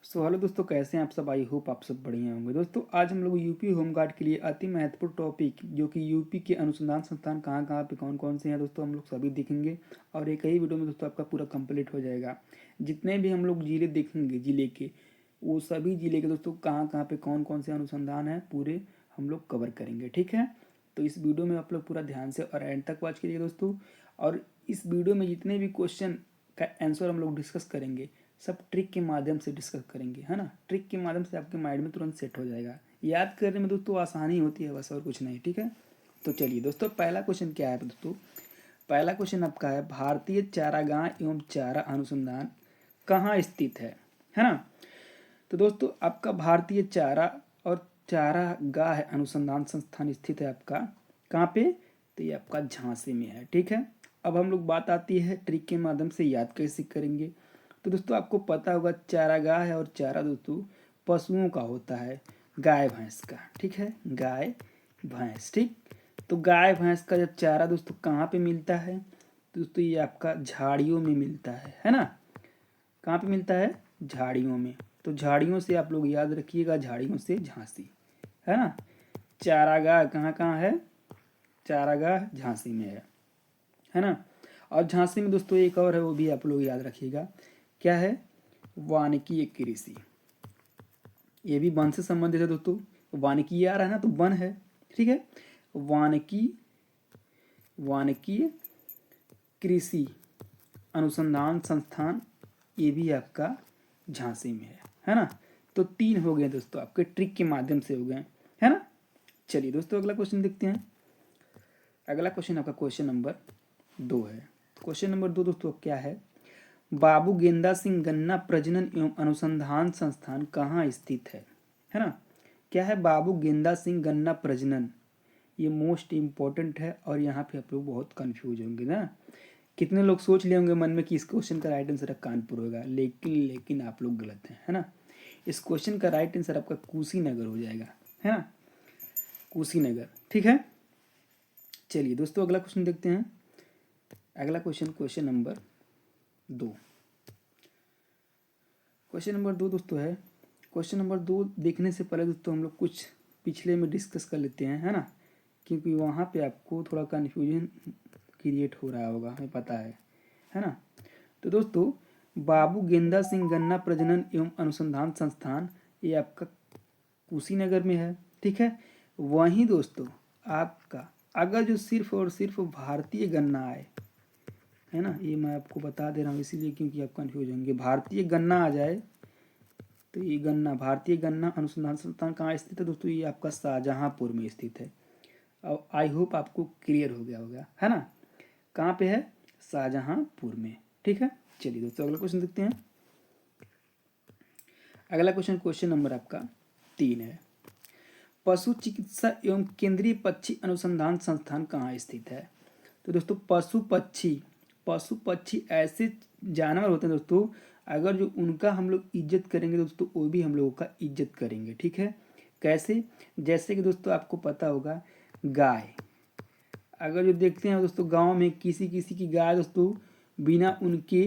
So hello दोस्तों, कैसे हैं आप सब। आई होप आप सब बढ़िया होंगे। दोस्तों आज हम लोग यूपी होमगार्ड के लिए अति महत्वपूर्ण टॉपिक जो कि यूपी के अनुसंधान संस्थान कहाँ कहाँ पे कौन कौन से हैं दोस्तों हम लोग सभी देखेंगे। और एक ही वीडियो में दोस्तों आपका पूरा कंप्लीट हो जाएगा। जितने भी हम लोग जिले देखेंगे जिले के, वो सभी जिले के दोस्तों कहाँ पे कौन कौन से अनुसंधान हैं पूरे हम लोग कवर करेंगे। ठीक है, तो इस वीडियो में आप लोग पूरा ध्यान से और एंड तक वॉच कीजिए दोस्तों। और इस वीडियो में जितने भी क्वेश्चन का आंसर हम लोग डिस्कस करेंगे सब ट्रिक के माध्यम से डिस्कस करेंगे, है ना। ट्रिक के माध्यम से आपके माइंड में तुरंत सेट हो जाएगा। याद करने में दोस्तों आसानी होती है बस, और कुछ नहीं। ठीक है, तो चलिए दोस्तों, पहला क्वेश्चन क्या है दोस्तों। पहला क्वेश्चन आपका है, भारतीय चारागाह एवं चारा अनुसंधान कहाँ स्थित है ना। तो दोस्तों आपका भारतीय चारा और चारागाह अनुसंधान संस्थान स्थित है आपका कहाँ पे, तो ये आपका झांसी में है। ठीक है, अब हम लोग बात आती है ट्रिक के माध्यम से याद कैसे करेंगे। तो दोस्तों आपको पता होगा चारागाह है, और चारा दोस्तों पशुओं का होता है, गाय भैंस का। ठीक है, गाय भैंस। ठीक, तो गाय भैंस का जब चारा दोस्तों कहाँ पे मिलता है, तो दोस्तों ये आपका झाड़ियों में मिलता है ना। कहाँ पे मिलता है, झाड़ियों में। तो झाड़ियों से आप लोग याद रखिएगा, झाड़ियों से झांसी, है ना। चारागाह कहाँ कहाँ है, चारागाह झांसी में है ना। और झांसी में दोस्तों एक और है, वो भी आप लोग याद रखिएगा, क्या है, वानिकी कृषि। ये भी वन से संबंधित है दोस्तों। वानिकी आ रहा है ना, तो वन है। ठीक है, वानिकी कृषि अनुसंधान संस्थान, ये भी आपका झांसी में है ना। तो 3 हो गए दोस्तों, आपके ट्रिक के माध्यम से हो गए, है ना। चलिए दोस्तों अगला क्वेश्चन देखते हैं। अगला क्वेश्चन आपका क्वेश्चन नंबर 2 है। क्वेश्चन नंबर 2 दोस्तों क्या है, बाबू गेंदा सिंह गन्ना प्रजनन एवं अनुसंधान संस्थान कहाँ स्थित है ना। क्या है, बाबू गेंदा सिंह गन्ना प्रजनन। ये मोस्ट इम्पोर्टेंट है, और यहाँ पे आप लोग बहुत कंफ्यूज होंगे ना। कितने लोग सोच लिए होंगे मन में कि इस क्वेश्चन का राइट आंसर कानपुर होगा, लेकिन आप लोग गलत हैं, है ना। इस क्वेश्चन का राइट आंसर आपका कुशीनगर हो जाएगा, है ना, कुशीनगर। ठीक है, चलिए दोस्तों अगला क्वेश्चन देखते हैं। अगला question, question number 2। Question number 2 दोस्तों है, क्वेश्चन नंबर 2 देखने से पहले दोस्तों हम लोग कुछ पिछले में डिस्कस कर लेते हैं, है ना, क्योंकि वहाँ पे आपको थोड़ा कन्फ्यूजन क्रिएट हो रहा होगा, हमें पता है ना। तो दोस्तों बाबू गेंदा सिंह गन्ना प्रजनन एवं अनुसंधान संस्थान ये आपका कुशीनगर में है। ठीक है, वहीं दोस्तों आपका अगर जो सिर्फ और सिर्फ भारतीय गन्ना है ना, ये मैं आपको बता दे रहा हूँ इसीलिए क्योंकि आप कन्फ्यूज होंगे। भारतीय गन्ना आ जाए तो ये गन्ना, भारतीय गन्ना अनुसंधान संस्थान कहाँ स्थित है दोस्तों, ये आपका शाहजहाँपुर में स्थित है। अब आई होप आपको क्लियर हो गया होगा, है ना। कहाँ पे है, शाहजहाँपुर में। ठीक है, चलिए दोस्तों अगला क्वेश्चन देखते हैं। अगला क्वेश्चन, क्वेश्चन नंबर आपका 3 है, पशु चिकित्सा एवं केंद्रीय पक्षी अनुसंधान संस्थान कहाँ स्थित है। तो दोस्तों पशु पक्षी ऐसे जानवर होते हैं दोस्तों, अगर जो उनका हम लोग इज्जत करेंगे दोस्तों, वो भी हम लोगों का इज्जत करेंगे। ठीक है, कैसे, जैसे कि दोस्तों आपको पता होगा गाय, अगर जो देखते हैं दोस्तों गांव में किसी किसी की गाय दोस्तों बिना उनके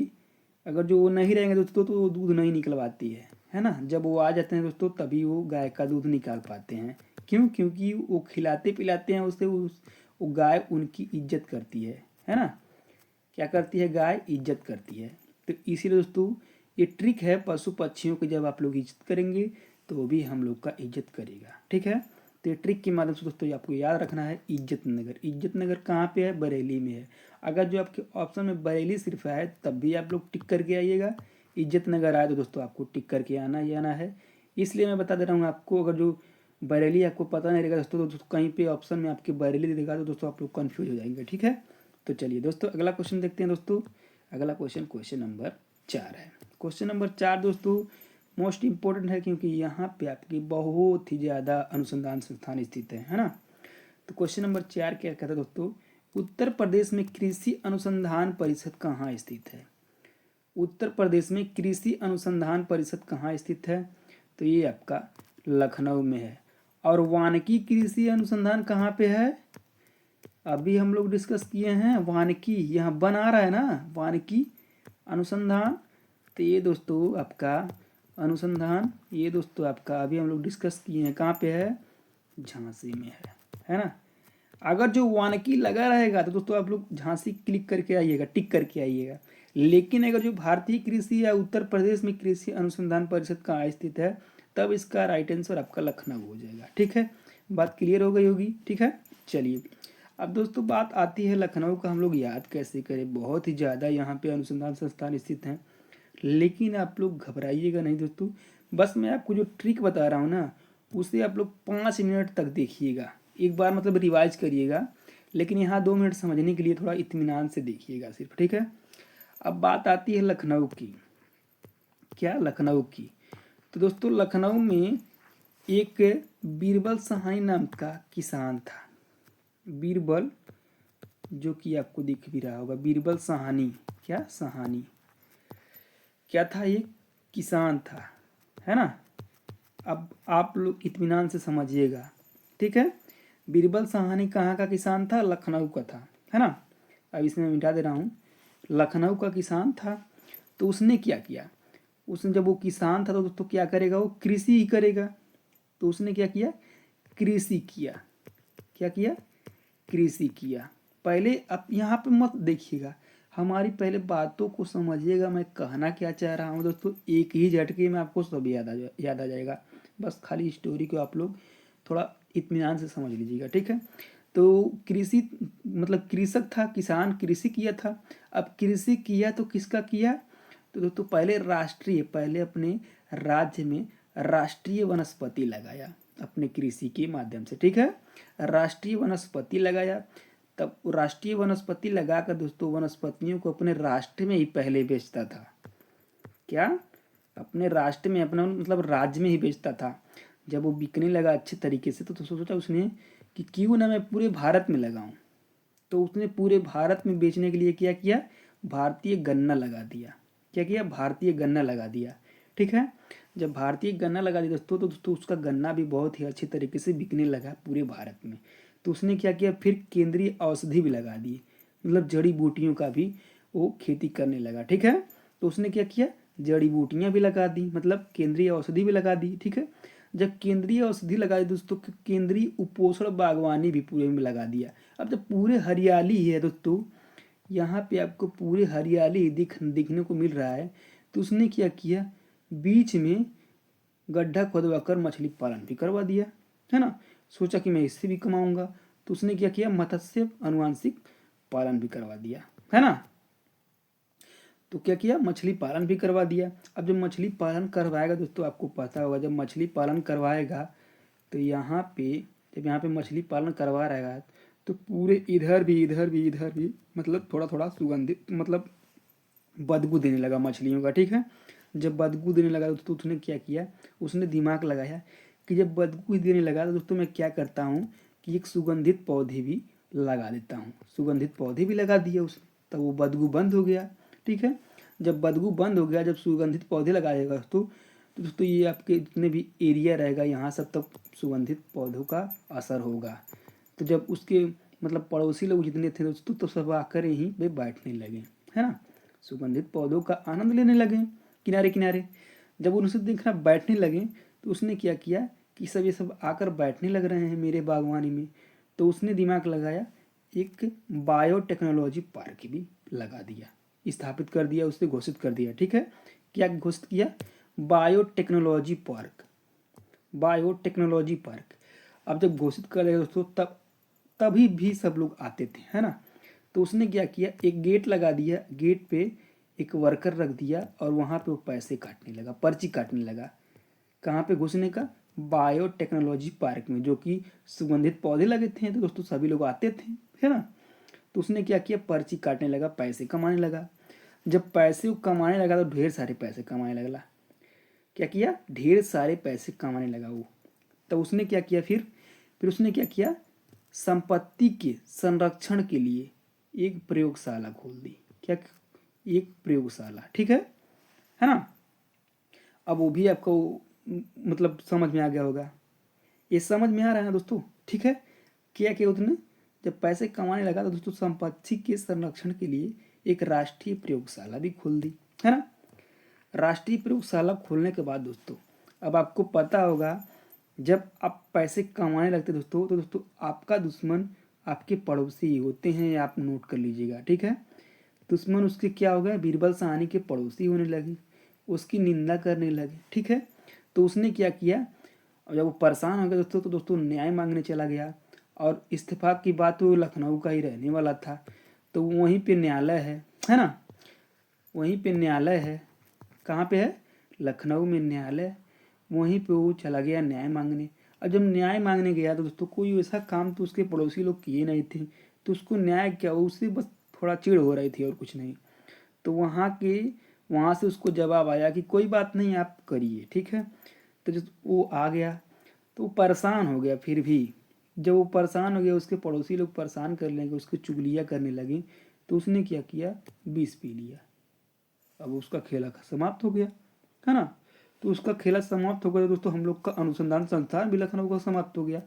अगर जो वो नहीं रहेंगे दोस्तों तो वो दूध नहीं निकलवाती है ना। जब वो आ जाते हैं दोस्तों तभी वो गाय का दूध निकाल पाते हैं। क्यों, क्योंकि वो खिलाते पिलाते हैं उससे, वो गाय उनकी इज्जत करती है ना। क्या करती है, गाय इज्जत करती है। तो इसीलिए दोस्तों ये ट्रिक है, पशु पक्षियों की जब आप लोग इज्जत करेंगे तो वो भी हम लोग का इज्जत करेगा। ठीक है, तो ये ट्रिक के माध्यम से दोस्तों आपको याद रखना है, इज्जत नगर। इज्जत नगर कहाँ पे है, बरेली में है। अगर जो आपके ऑप्शन में बरेली सिर्फ है तब भी आप लोग टिक करके आइएगा। इज्जत नगर आए तो दोस्तों आपको टिक करके आना ही आना है। इसलिए मैं बता दे रहा हूँ आपको, अगर जो बरेली आपको पता नहीं रहेगा दोस्तों, तो कहीं पे ऑप्शन में आपके बरेली देगा तो दोस्तों आप लोग कन्फ्यूज हो जाएंगे। ठीक है, तो चलिए दोस्तों अगला क्वेश्चन देखते हैं दोस्तों। अगला क्वेश्चन, क्वेश्चन नंबर 4 है। क्वेश्चन नंबर 4 दोस्तों मोस्ट इंपॉर्टेंट है, क्योंकि यहाँ पे आपकी बहुत ही ज़्यादा अनुसंधान संस्थान स्थित है ना। तो क्वेश्चन नंबर 4 क्या कहता है दोस्तों, उत्तर प्रदेश में कृषि अनुसंधान परिषद कहाँ स्थित है। उत्तर प्रदेश में कृषि अनुसंधान परिषद कहाँ स्थित है, तो ये आपका लखनऊ में है। और वानिकी कृषि अनुसंधान कहाँ पे है, अभी हम लोग डिस्कस किए हैं वानिकी, यहाँ बन आ रहा है ना वानिकी अनुसंधान, तो ये दोस्तों आपका अनुसंधान, ये दोस्तों आपका अभी हम लोग डिस्कस किए हैं, कहाँ पे है, झांसी में है ना। अगर जो वानकी लगा रहेगा तो दोस्तों आप लोग झांसी क्लिक करके आइएगा, टिक करके आइएगा। लेकिन अगर जो भारतीय कृषि या उत्तर प्रदेश में कृषि अनुसंधान परिषद कहाँ स्थित है, तब इसका राइट आंसर आपका लखनऊ हो जाएगा। ठीक है, बात क्लियर हो गई होगी। ठीक है, चलिए अब दोस्तों बात आती है लखनऊ का हम लोग याद कैसे करें। बहुत ही ज़्यादा यहाँ पे अनुसंधान संस्थान स्थित हैं, लेकिन आप लोग घबराइएगा नहीं दोस्तों। बस मैं आपको जो ट्रिक बता रहा हूँ ना, उसे आप लोग 5 मिनट तक देखिएगा, एक बार मतलब रिवाइज करिएगा, लेकिन यहाँ 2 मिनट समझने के लिए थोड़ा इत्मीनान से देखिएगा सिर्फ। ठीक है, अब बात आती है लखनऊ की। क्या लखनऊ की, तो दोस्तों लखनऊ में एक बीरबल सहानी नाम का किसान था। बीरबल, जो कि आपको दिख भी रहा होगा, बीरबल सहानी, क्या सहानी, क्या था ये, किसान था, है ना। अब आप लोग इत्मीनान से समझिएगा। ठीक है, बीरबल सहानी कहाँ का किसान था, लखनऊ का था, है ना। अब इसमें मिटा दे रहा हूँ, लखनऊ का किसान था। तो उसने क्या किया, उसने जब वो किसान था तो क्या करेगा, वो कृषि ही करेगा। तो उसने क्या किया, कृषि किया। क्या किया, कृषि किया। पहले अब यहाँ पे मत देखिएगा, हमारी पहले बातों को समझिएगा, मैं कहना क्या चाह रहा हूँ दोस्तों। एक ही झटके में आपको सब याद आ जाएगा। बस खाली स्टोरी को आप लोग थोड़ा इत्मीनान से समझ लीजिएगा। ठीक है, तो कृषि मतलब कृषक था, किसान कृषि किया था। अब कृषि किया तो किसका किया, तो दोस्तों पहले अपने राज्य में राष्ट्रीय वनस्पति लगाया अपने कृषि के माध्यम से। ठीक है, राष्ट्रीय वनस्पति लगाया। तब राष्ट्रीय वनस्पति लगाकर दोस्तों वनस्पतियों को अपने राष्ट्र में ही पहले बेचता था। क्या, अपने राष्ट्र में, अपना मतलब राज्य में ही बेचता था। जब वो बिकने लगा अच्छे तरीके से तो सोचा उसने कि क्यों ना मैं पूरे भारत में लगाऊं। तो उसने पूरे भारत में बेचने के लिए क्या किया, भारतीय गन्ना लगा दिया। क्या किया, भारतीय गन्ना लगा दिया। ठीक है, जब भारतीय गन्ना लगा दिया दोस्तों तो दोस्तों उसका गन्ना भी बहुत ही अच्छे तरीके से बिकने लगा पूरे भारत में। तो उसने क्या किया, फिर केंद्रीय औषधि भी लगा दी, मतलब जड़ी बूटियों का भी वो खेती करने लगा। ठीक है, तो उसने क्या किया, जड़ी बूटियां भी लगा दी, मतलब केंद्रीय औषधि भी लगा दी। ठीक है, जब केंद्रीय औषधि लगाई दोस्तों, केंद्रीय उपोषण बागवानी भी पूरे में लगा दिया। अब जब पूरे हरियाली है दोस्तों, यहाँ पे आपको पूरे हरियाली दिखने को मिल रहा है, तो उसने क्या किया, बीच में गड्ढा खोदवा कर मछली पालन भी करवा दिया, है ना। सोचा कि मैं इससे भी कमाऊंगा, तो उसने क्या किया, मत्स्य अनुवांशिक पालन भी करवा दिया, है ना। तो क्या किया, मछली पालन भी करवा दिया। अब जब मछली पालन करवाएगा दोस्तों, आपको पता होगा जब मछली पालन करवाएगा तो यहाँ पे, जब यहाँ पे मछली पालन करवा रहेगा तो पूरे इधर भी मतलब थोड़ा थोड़ा सुगंधित, मतलब बदबू देने लगा मछलियों का। ठीक है, जब बदबू देने लगा तो उसने क्या किया, उसने दिमाग लगाया कि जब बदबू देने लगा तो दोस्तों मैं क्या करता हूँ कि एक सुगंधित पौधे भी लगा देता हूँ। सुगंधित पौधे भी लगा दिया उसने, तब वो बदबू बंद हो गया। ठीक है, जब बदबू बंद हो गया, जब सुगंधित पौधे लगाएगा तो दोस्तों ये आपके जितने भी एरिया रहेगा यहाँ सब तक सुगंधित पौधों का असर होगा। तो जब उसके मतलब पड़ोसी लोग जितने थे दोस्तों तो सब आकर यहीं पे बैठने लगे, है ना, सुगंधित पौधों का आनंद लेने लगे किनारे किनारे। जब उनसे देखना बैठने लगे तो उसने क्या किया कि सब ये सब आकर बैठने लग रहे हैं मेरे बागवानी में, तो उसने दिमाग लगाया, एक बायोटेक्नोलॉजी पार्क भी लगा दिया, स्थापित कर दिया, उससे घोषित कर दिया। ठीक है, क्या घोषित किया, बायोटेक्नोलॉजी पार्क, बायोटेक्नोलॉजी पार्क। अब जब घोषित कर दिया दोस्तों तभी भी सब लोग आते थे, है ना। तो उसने क्या किया, एक गेट लगा दिया, गेट पे एक वर्कर रख दिया और वहाँ पे वो पैसे काटने लगा, पर्ची काटने लगा। कहाँ पे घुसने का, बायोटेक्नोलॉजी पार्क में, जो कि सुगंधित पौधे लगे थे, तो दोस्तों सभी लोग आते थे, है ना। तो उसने क्या किया, पर्ची काटने लगा, पैसे कमाने लगा। जब पैसे वो कमाने लगा तो ढेर सारे पैसे कमाने लगा। क्या किया, ढेर सारे पैसे कमाने लगा वो। तो उसने क्या किया, फिर उसने क्या किया, संपत्ति के संरक्षण के लिए एक प्रयोगशाला खोल दी। क्या, एक प्रयोगशाला। ठीक है ना। अब वो भी आपको मतलब समझ में आ गया होगा, ये समझ में आ रहा है ना दोस्तों। ठीक है, क्या किया उसने, जब पैसे कमाने लगा तो दोस्तों संपत्ति के संरक्षण के लिए एक राष्ट्रीय प्रयोगशाला भी खोल दी, है ना। राष्ट्रीय प्रयोगशाला खोलने के बाद दोस्तों अब आपको पता होगा, जब आप पैसे कमाने लगते दोस्तों तो दोस्तों आपका दुश्मन आपके पड़ोसी ही होते हैं, ये आप नोट कर लीजिएगा, ठीक है। दुश्मन उसके क्या हो गए, बीरबल साहनी के पड़ोसी होने लगे, उसकी निंदा करने लगे, ठीक है। तो उसने क्या किया, और जब वो परेशान हो गया दोस्तों तो दोस्तों न्याय मांगने चला गया, और इस्तीफा की बात वो लखनऊ का ही रहने वाला था, तो वहीं पे न्यायालय है ना, वहीं पे न्यायालय है, कहाँ पे है, लखनऊ में न्यायालय, वहीं पे वो चला गया न्याय मांगने। और जब न्याय मांगने गया तो दोस्तों कोई वैसा काम तो उसके पड़ोसी लोग किए नहीं थे, तो उसको न्याय क्या, उससे बस थोड़ा चिढ़ हो रही थी और कुछ नहीं। तो वहाँ से उसको जवाब आया कि कोई बात नहीं, आप करिए, ठीक है। तो जब वो आ गया तो वो परेशान हो गया, फिर भी जब वो परेशान हो गया, उसके पड़ोसी लोग परेशान कर लेंगे, उसकी चुगलियाँ करने लगे, तो उसने क्या किया, विष पी लिया। अब उसका खेला समाप्त हो गया, है ना। तो उसका खेला समाप्त हो गया तो दोस्तों हम लोग का अनुसंधान संस्थान भी लखनऊ का समाप्त हो गया।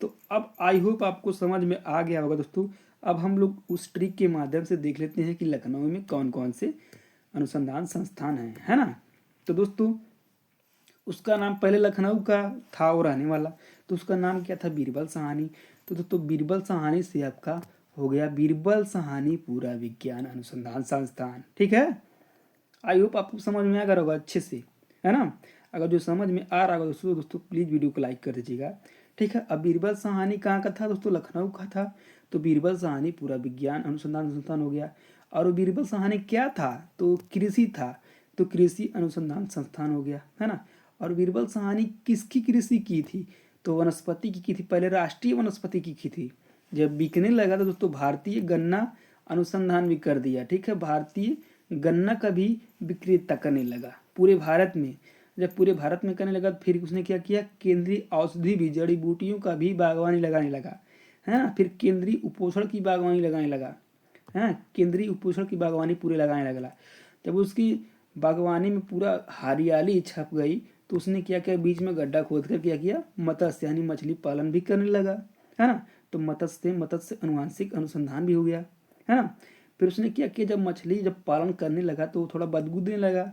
तो अब आई होप आपको समझ में आ गया होगा दोस्तों। अब हम लोग उस ट्रिक के माध्यम से देख लेते हैं कि लखनऊ में कौन कौन से अनुसंधान संस्थान हैं, है ना। तो दोस्तों उसका नाम पहले लखनऊ का था वो रहने वाला, तो उसका नाम क्या था, बीरबल साहनी। तो दोस्तों बीरबल साहनी से आपका हो गया बीरबल साहनी पूरा विज्ञान अनुसंधान संस्थान, ठीक है। आई होप आपको समझ में आ गया होगा अच्छे से, है ना। अगर जो समझ में आ रहा होगा दोस्तों दोस्तों प्लीज़ वीडियो को लाइक कर दीजिएगा, ठीक है। अब बीरबल साहनी कहाँ का था दोस्तों, लखनऊ का था। तो बीरबल साहनी पूरा विज्ञान अनुसंधान संस्थान हो गया। और वो बीरबल साहनी क्या था, तो कृषि था, तो कृषि अनुसंधान संस्थान हो गया, है ना। और बीरबल साहनी किसकी कृषि की थी, तो वनस्पति की थी, पहले राष्ट्रीय वनस्पति की थी। जब बिकने लगा तो दोस्तों भारतीय गन्ना अनुसंधान भी कर दिया, ठीक है। भारतीय गन्ना का भी विक्रेता करने लगा पूरे भारत में। जब पूरे भारत में करने लगा तो फिर उसने क्या किया, केंद्रीय औषधि भी, जड़ी बूटियों का भी बागवानी लगाने लगा, है ना। फिर केंद्रीय उपोषण की बागवानी लगाने लगा, है, केंद्रीय उपोषण की बागवानी पूरे लगाने लगा। जब उसकी बागवानी में पूरा हरियाली छप गई तो उसने क्या किया, बीच में गड्ढा खोद कर क्या किया, मत्स्य यानी मछली पालन भी करने लगा, है ना। तो मत्स्य अनुवांशिक अनुसंधान भी हो गया, है ना। फिर उसने क्या किया, जब मछली जब पालन करने लगा तो थोड़ा बदबू देने लगा,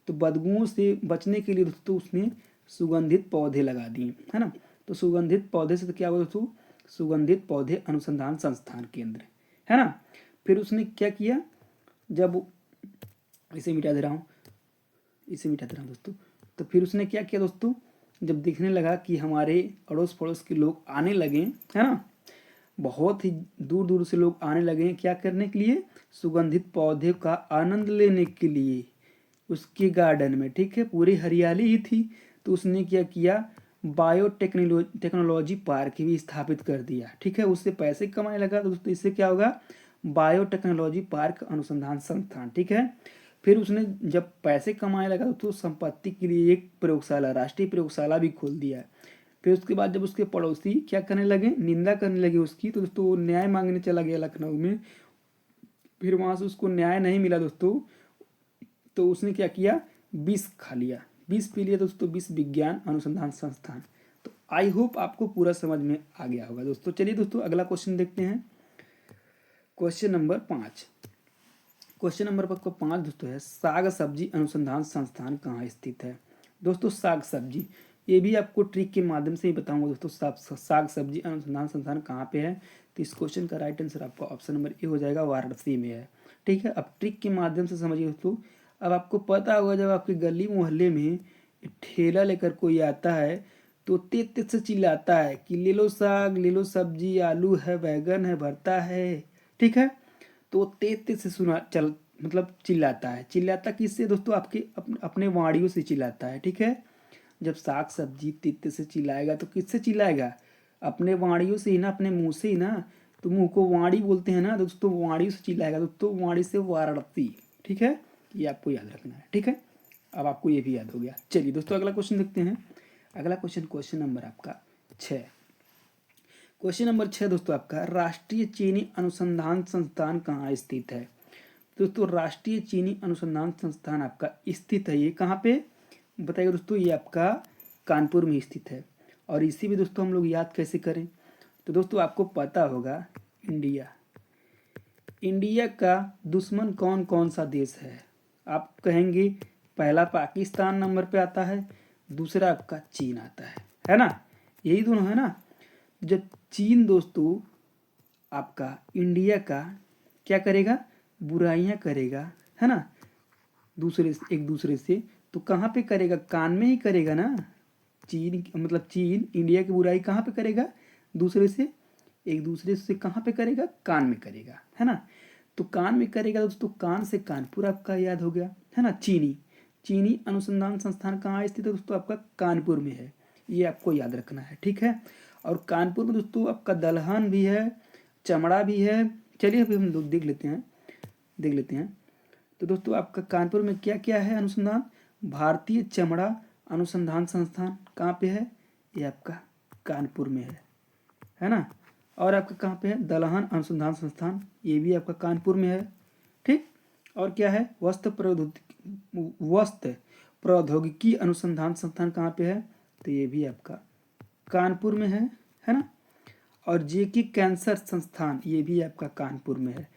तो बदबुओं से बचने के लिए दोस्तों उसने सुगंधित पौधे लगा दिए, है ना। तो सुगंधित पौधे से तो क्या हुआ दोस्तों, सुगंधित पौधे अनुसंधान संस्थान केंद्र, है ना। फिर उसने क्या किया, जब इसे मिटा दे रहा हूँ, इसे मिटा दे रहा हूँ दोस्तों। तो फिर उसने क्या किया दोस्तों, जब दिखने लगा कि हमारे अड़ोस पड़ोस के लोग आने लगे, है ना, बहुत ही दूर दूर से लोग आने लगे हैं क्या करने के लिए, सुगंधित पौधे का आनंद लेने के लिए उसके गार्डन में, ठीक है, पूरी हरियाली ही थी। तो उसने क्या किया, टेक्नोलॉजी पार्क भी स्थापित कर दिया, ठीक है। उससे पैसे कमाने लगा तो दोस्तों इससे क्या होगा, बायोटेक्नोलॉजी पार्क अनुसंधान संस्थान, ठीक है। फिर उसने जब पैसे कमाने लगा तो संपत्ति के लिए एक प्रयोगशाला, राष्ट्रीय प्रयोगशाला भी खोल दिया। फिर उसके बाद जब उसके पड़ोसी क्या करने लगे, निंदा करने लगे उसकी, तो दोस्तों वो न्याय मांगने चला गया लखनऊ में। फिर वहाँ से उसको न्याय नहीं मिला दोस्तों, तो उसने क्या किया, विष खा लिया, विष पी लिया दोस्तों, विष विज्ञान अनुसंधान संस्थान। तो आई होप आपको पूरा समझ में आ गया होगा दोस्तों। चलिए दोस्तों अगला क्वेश्चन देखते हैं, क्वेश्चन नंबर 5। क्वेश्चन नंबर 5 दोस्तों है, साग सब्जी अनुसंधान संस्थान कहाँ स्थित है। दोस्तों साग सब्जी, ये भी आपको ट्रिक के माध्यम से ही बताऊंगा दोस्तों, साग सब्जी अनुसंधान संस्थान कहाँ पे है। तो इस क्वेश्चन का राइट आंसर आपका ऑप्शन नंबर ए हो जाएगा, वाराणसी में है, ठीक है। अब ट्रिक के माध्यम से समझिए दोस्तों। अब आपको पता होगा जब आपके गली मोहल्ले में ठेला लेकर कोई आता है तो तेज तेज से चिल्लाता है कि ले लो साग, ले लो सब्जी, आलू है, बैगन है, भरता है, ठीक है। तो वो तेज तेज से सुना चल मतलब चिल्लाता है, चिल्लाता किससे दोस्तों, आपके अपने वाणियों से चिल्लाता है, ठीक है। जब साग सब्जी तेज तेज से चिल्लाएगा तो किससे चिल्लाएगा, अपने वाणियों से ही ना, अपने मुंह से ही ना। तो मुंह को वाणी बोलते हैं ना दोस्तों, वाणी से चिल्लाएगा दोस्तों, वाणी से वाराणसी, ठीक है। ये आपको याद रखना है, ठीक है। अब आपको ये भी याद हो गया। चलिए दोस्तों अगला क्वेश्चन देखते हैं। अगला क्वेश्चन, क्वेश्चन नंबर आपका 6। क्वेश्चन नंबर 6 दोस्तों आपका, राष्ट्रीय चीनी अनुसंधान संस्थान कहाँ स्थित है। दोस्तों राष्ट्रीय चीनी अनुसंधान संस्थान आपका स्थित है, ये कहाँ पे बताइए दोस्तों, ये आपका कानपुर में स्थित है। और इसी भी दोस्तों हम लोग याद कैसे करें, तो दोस्तों आपको पता होगा, इंडिया, इंडिया का दुश्मन कौन कौन सा देश है। आप कहेंगे पहला पाकिस्तान नंबर पे आता है, दूसरा आपका चीन आता है ना, यही दोनों है ना। जब चीन दोस्तों आपका इंडिया का क्या करेगा, बुराइयां करेगा, है ना, एक दूसरे से, तो कहाँ पे करेगा, कान में ही करेगा ना। चीन मतलब चीन इंडिया की बुराई कहाँ पे करेगा, दूसरे से, एक दूसरे से कहाँ पे करेगा, कान में करेगा, है ना। तो कान में करेगा दोस्तों, कान से कानपुर आपका याद हो गया, है ना। चीनी अनुसंधान संस्थान कहाँ स्थित है दोस्तों, आपका कानपुर में है, ये आपको याद रखना है, ठीक है। और कानपुर में दोस्तों आपका दलहन भी है, चमड़ा भी है। चलिए अभी हम लोग देख लेते हैं। तो दोस्तों आपका कानपुर में क्या क्या है अनुसंधान, भारतीय चमड़ा अनुसंधान संस्थान कहाँ पे है, ये आपका कानपुर में है ना। और आपका कहाँ पे है, दलहन अनुसंधान संस्थान, ये भी आपका कानपुर में है, ठीक। और क्या है, वस्त्र प्रौद्योगिकी अनुसंधान संस्थान कहाँ पे है, तो ये भी आपका कानपुर में है ना। और जेके कैंसर संस्थान, ये भी आपका कानपुर में है।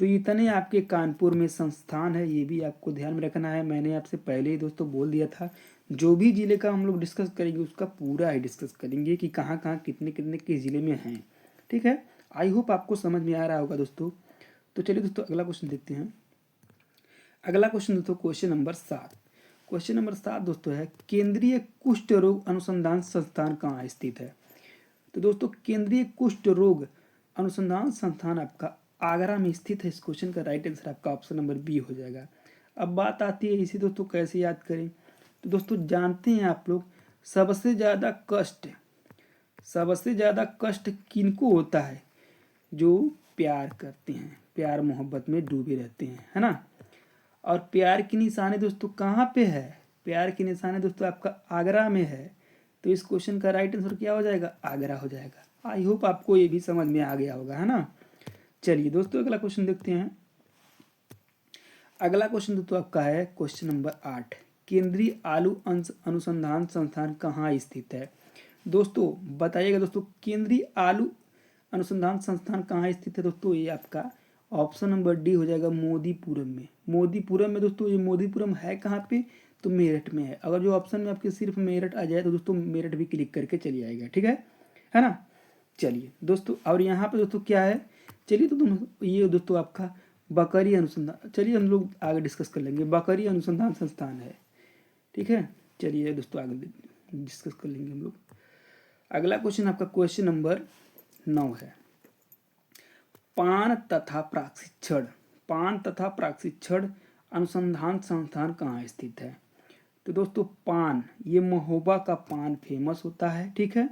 तो इतने आपके कानपुर में संस्थान है, ये भी आपको ध्यान में रखना है। मैंने आपसे पहले ही दोस्तों बोल दिया था, जो भी ज़िले का हम लोग डिस्कस करेंगे उसका पूरा ही डिस्कस करेंगे कि कहाँ कहाँ कितने कितने किस ज़िले में हैं, ठीक है। आई होप आपको समझ में आ रहा होगा दोस्तों। तो चलिए दोस्तों अगला क्वेश्चन देखते हैं। अगला क्वेश्चन दोस्तों क्वेश्चन नंबर 7। क्वेश्चन नंबर 7 दोस्तों है, केंद्रीय कुष्ठ रोग अनुसंधान संस्थान कहाँ स्थित है। तो दोस्तों केंद्रीय कुष्ठ रोग अनुसंधान संस्थान आपका आगरा में स्थित है। इस क्वेश्चन का राइट आंसर आपका ऑप्शन नंबर बी हो जाएगा। अब बात आती है इसे दोस्तों कैसे याद करें। तो दोस्तों जानते हैं आप लोग सबसे ज़्यादा कष्ट किनको होता है, जो प्यार करते हैं, प्यार मोहब्बत में डूबे रहते हैं, है ना। और प्यार की निशानी दोस्तों कहाँ पे है, प्यार की निशानी दोस्तों आपका आगरा में है। तो इस क्वेश्चन का राइट आंसर क्या हो जाएगा, आगरा हो जाएगा। आई होप आपको ये भी समझ में आ गया होगा, है ना। चलिए दोस्तों अगला क्वेश्चन देखते हैं। अगला क्वेश्चन दोस्तों आपका है क्वेश्चन नंबर 8, केंद्रीय आलू अनुसंधान संस्थान कहाँ स्थित है। दोस्तों बताइएगा दोस्तों, केंद्रीय आलू अनुसंधान संस्थान कहाँ स्थित है दोस्तों, ये आपका ऑप्शन नंबर डी हो जाएगा, मोदीपुरम में। मोदीपुरम में दोस्तों, ये मोदीपुरम है कहाँ पे, तो मेरठ में है। अगर जो ऑप्शन में आपके सिर्फ मेरठ आ जाए तो दोस्तों मेरठ भी क्लिक करके चली आएगा, ठीक है ना। चलिए दोस्तों, और यहाँ पे दोस्तों क्या है, चलिए तो तुम ये दोस्तों आपका बकरी अनुसंधान, चलिए हम लोग आगे डिस्कस कर लेंगे, बकरी अनुसंधान संस्थान है, ठीक है। चलिए दोस्तों आगे डिस्कस कर लेंगे हम लोग। अगला क्वेश्चन आपका क्वेश्चन नंबर 9 है, पान तथा प्रशिक्षण अनुसंधान संस्थान कहाँ स्थित है। तो दोस्तों पान, ये महोबा का पान फेमस होता है, ठीक है।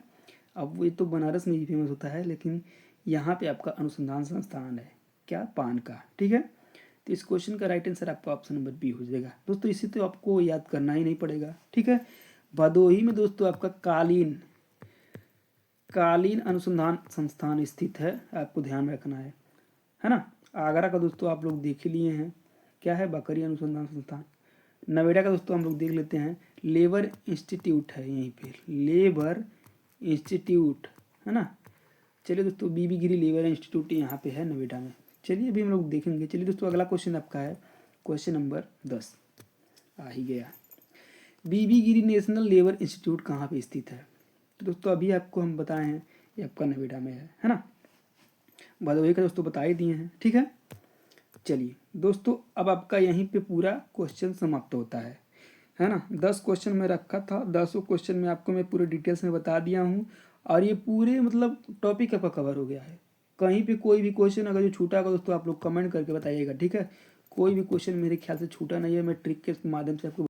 अब ये तो बनारस में ही फेमस होता है, लेकिन यहाँ पे आपका अनुसंधान संस्थान है क्या, पान का, ठीक है। तो इस क्वेश्चन का राइट आंसर आपका ऑप्शन नंबर बी हो जाएगा दोस्तों। इसी तो आपको याद करना ही नहीं पड़ेगा, ठीक है। भदोही में दोस्तों आपका कालीन अनुसंधान संस्थान स्थित है, आपको ध्यान में रखना है ना। आगरा का दोस्तों आप लोग देख ही लिए हैं, क्या है, बकरी अनुसंधान संस्थान। नोएडा का दोस्तों हम लोग देख लेते हैं, लेबर इंस्टीट्यूट है यहीं पे, लेबर इंस्टीट्यूट, है ना। चलिए दोस्तों बीबी गिरी लेबर इंस्टीट्यूट यहाँ पे है नोएडा में। चलिए अभी हम लोग देखेंगे। चलिए दोस्तों अगला क्वेश्चन आपका है क्वेश्चन नंबर 10, आ ही गया, बीबी गिरी नेशनल लेबर इंस्टीट्यूट कहाँ पे स्थित है। तो दोस्तों अभी आपको हम बताए हैं ये आपका नोएडा में है ना। भदोही का दोस्तों बता ही दिए हैं, ठीक है। चलिए दोस्तों अब आपका यहीं पे पूरा क्वेश्चन समाप्त होता है ना। 10 क्वेश्चन में रखा था, 10 क्वेश्चन में आपको मैं पूरे डिटेल्स में बता दिया हूँ, और ये पूरे मतलब टॉपिक आपका कवर हो गया है। कहीं पे कोई भी क्वेश्चन अगर जो छूटा होगा दोस्तों आप लोग कमेंट करके बताइएगा, ठीक है। कोई भी क्वेश्चन मेरे ख्याल से छूटा नहीं है, मैं ट्रिक के माध्यम से आपको